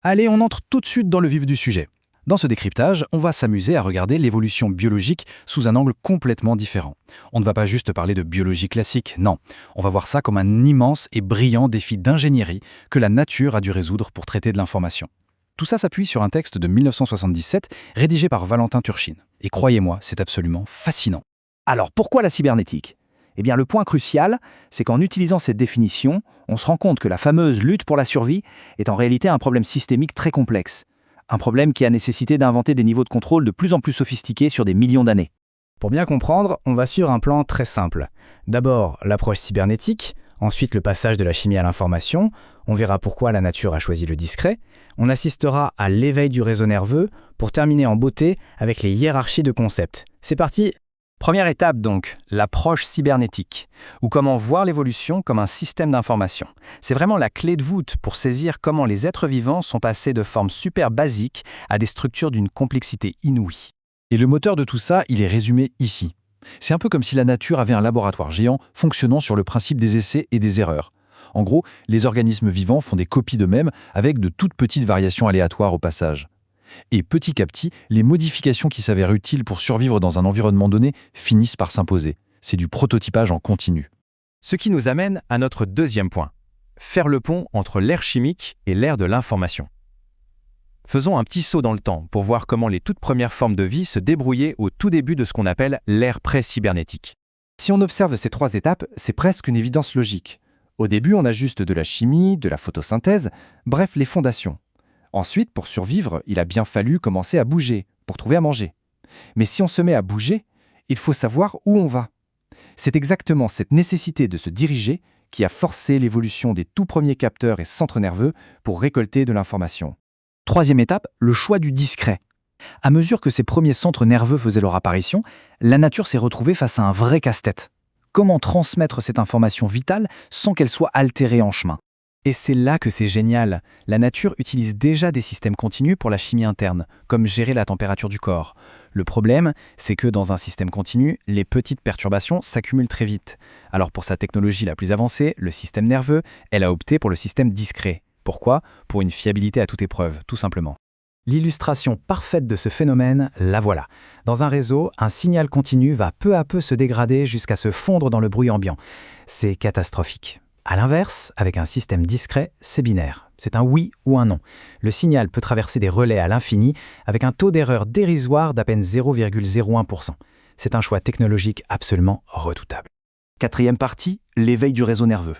Allez, on entre tout de suite dans le vif du sujet. Dans ce décryptage, on va s'amuser à regarder l'évolution biologique sous un angle complètement différent. On ne va pas juste parler de biologie classique, non. On va voir ça comme un immense et brillant défi d'ingénierie que la nature a dû résoudre pour traiter de l'information. Tout ça s'appuie sur un texte de 1977 rédigé par Valentin Turchin. Et croyez-moi, c'est absolument fascinant. Alors pourquoi la cybernétique ? Eh bien le point crucial, c'est qu'en utilisant cette définition, on se rend compte que la fameuse lutte pour la survie est en réalité un problème systémique très complexe. Un problème qui a nécessité d'inventer des niveaux de contrôle de plus en plus sophistiqués sur des millions d'années. Pour bien comprendre, on va sur un plan très simple. D'abord, l'approche cybernétique, ensuite le passage de la chimie à l'information, on verra pourquoi la nature a choisi le discret, on assistera à l'éveil du réseau nerveux, pour terminer en beauté avec les hiérarchies de concepts. C'est parti! Première étape donc, l'approche cybernétique, ou comment voir l'évolution comme un système d'information. C'est vraiment la clé de voûte pour saisir comment les êtres vivants sont passés de formes super basiques à des structures d'une complexité inouïe. Et le moteur de tout ça, il est résumé ici. C'est un peu comme si la nature avait un laboratoire géant fonctionnant sur le principe des essais et des erreurs. En gros, les organismes vivants font des copies d'eux-mêmes avec de toutes petites variations aléatoires au passage. Et petit à petit, les modifications qui s'avèrent utiles pour survivre dans un environnement donné finissent par s'imposer. C'est du prototypage en continu. Ce qui nous amène à notre deuxième point. Faire le pont entre l'ère chimique et l'ère de l'information. Faisons un petit saut dans le temps pour voir comment les toutes premières formes de vie se débrouillaient au tout début de ce qu'on appelle l'ère pré-cybernétique. Si on observe ces trois étapes, c'est presque une évidence logique. Au début, on a juste de la chimie, de la photosynthèse, bref, les fondations. Ensuite, pour survivre, il a bien fallu commencer à bouger, pour trouver à manger. Mais si on se met à bouger, il faut savoir où on va. C'est exactement cette nécessité de se diriger qui a forcé l'évolution des tout premiers capteurs et centres nerveux pour récolter de l'information. Troisième étape, le choix du discret. À mesure que ces premiers centres nerveux faisaient leur apparition, la nature s'est retrouvée face à un vrai casse-tête. Comment transmettre cette information vitale sans qu'elle soit altérée en chemin ? Et c'est là que c'est génial. La nature utilise déjà des systèmes continus pour la chimie interne, comme gérer la température du corps. Le problème, c'est que dans un système continu, les petites perturbations s'accumulent très vite. Alors pour sa technologie la plus avancée, le système nerveux, elle a opté pour le système discret. Pourquoi ? Pour une fiabilité à toute épreuve, tout simplement. L'illustration parfaite de ce phénomène, la voilà. Dans un réseau, un signal continu va peu à peu se dégrader jusqu'à se fondre dans le bruit ambiant. C'est catastrophique. A l'inverse, avec un système discret, c'est binaire. C'est un oui ou un non. Le signal peut traverser des relais à l'infini avec un taux d'erreur dérisoire d'à peine 0,01%. C'est un choix technologique absolument redoutable. Quatrième partie, l'éveil du réseau nerveux.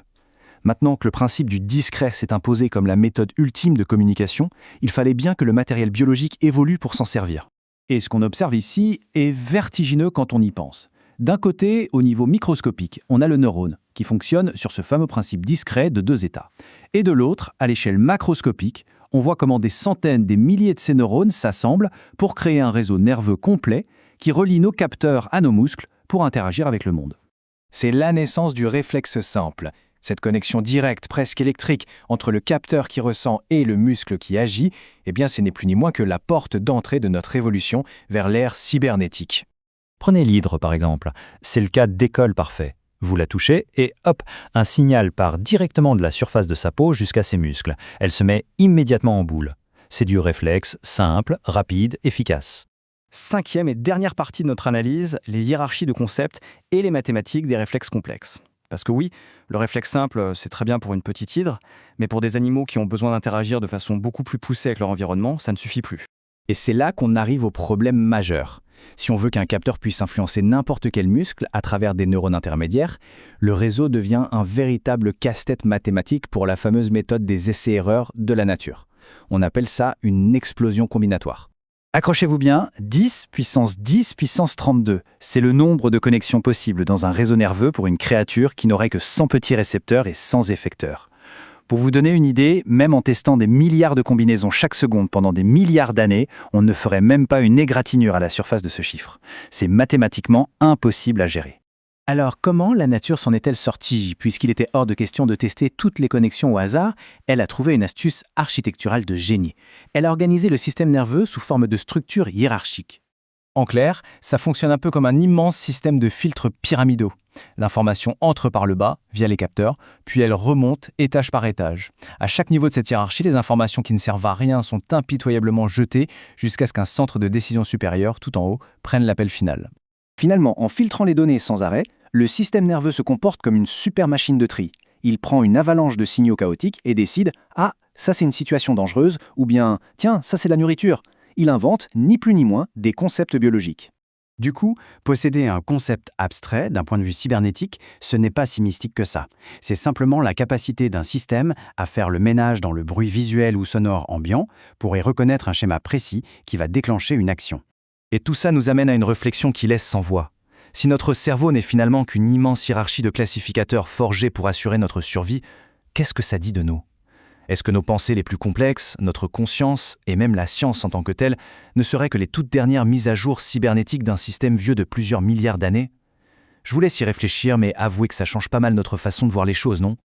Maintenant que le principe du discret s'est imposé comme la méthode ultime de communication, il fallait bien que le matériel biologique évolue pour s'en servir. Et ce qu'on observe ici est vertigineux quand on y pense. D'un côté, au niveau microscopique, on a le neurone, qui fonctionne sur ce fameux principe discret de deux états. Et de l'autre, à l'échelle macroscopique, on voit comment des centaines, des milliers de ces neurones s'assemblent pour créer un réseau nerveux complet qui relie nos capteurs à nos muscles pour interagir avec le monde. C'est la naissance du réflexe simple. Cette connexion directe, presque électrique, entre le capteur qui ressent et le muscle qui agit, eh bien, ce n'est plus ni moins que la porte d'entrée de notre évolution vers l'ère cybernétique. Prenez l'hydre par exemple, c'est le cas d'école parfait. Vous la touchez et hop, un signal part directement de la surface de sa peau jusqu'à ses muscles. Elle se met immédiatement en boule. C'est du réflexe simple, rapide, efficace. Cinquième et dernière partie de notre analyse, les hiérarchies de concepts et les mathématiques des réflexes complexes. Parce que oui, le réflexe simple, c'est très bien pour une petite hydre, mais pour des animaux qui ont besoin d'interagir de façon beaucoup plus poussée avec leur environnement, ça ne suffit plus. Et c'est là qu'on arrive au problème majeur. Si on veut qu'un capteur puisse influencer n'importe quel muscle à travers des neurones intermédiaires, le réseau devient un véritable casse-tête mathématique pour la fameuse méthode des essais-erreurs de la nature. On appelle ça une explosion combinatoire. Accrochez-vous bien, 10 puissance 10 puissance 32. C'est le nombre de connexions possibles dans un réseau nerveux pour une créature qui n'aurait que 100 petits récepteurs et 100 effecteurs. Pour vous donner une idée, même en testant des milliards de combinaisons chaque seconde pendant des milliards d'années, on ne ferait même pas une égratignure à la surface de ce chiffre. C'est mathématiquement impossible à gérer. Alors comment la nature s'en est-elle sortie ? Puisqu'il était hors de question de tester toutes les connexions au hasard, elle a trouvé une astuce architecturale de génie. Elle a organisé le système nerveux sous forme de structures hiérarchiques. En clair, ça fonctionne un peu comme un immense système de filtres pyramidaux. L'information entre par le bas, via les capteurs, puis elle remonte étage par étage. À chaque niveau de cette hiérarchie, les informations qui ne servent à rien sont impitoyablement jetées jusqu'à ce qu'un centre de décision supérieur, tout en haut, prenne l'appel final. Finalement, en filtrant les données sans arrêt, le système nerveux se comporte comme une super machine de tri. Il prend une avalanche de signaux chaotiques et décide « Ah, ça c'est une situation dangereuse » ou bien « Tiens, ça c'est la nourriture ». Il invente, ni plus ni moins, des concepts biologiques. Du coup, posséder un concept abstrait d'un point de vue cybernétique, ce n'est pas si mystique que ça. C'est simplement la capacité d'un système à faire le ménage dans le bruit visuel ou sonore ambiant pour y reconnaître un schéma précis qui va déclencher une action. Et tout ça nous amène à une réflexion qui laisse sans voix. Si notre cerveau n'est finalement qu'une immense hiérarchie de classificateurs forgés pour assurer notre survie, qu'est-ce que ça dit de nous ? Est-ce que nos pensées les plus complexes, notre conscience et même la science en tant que telle ne seraient que les toutes dernières mises à jour cybernétiques d'un système vieux de plusieurs milliards d'années ? Je vous laisse y réfléchir, mais avouez que ça change pas mal notre façon de voir les choses, non ?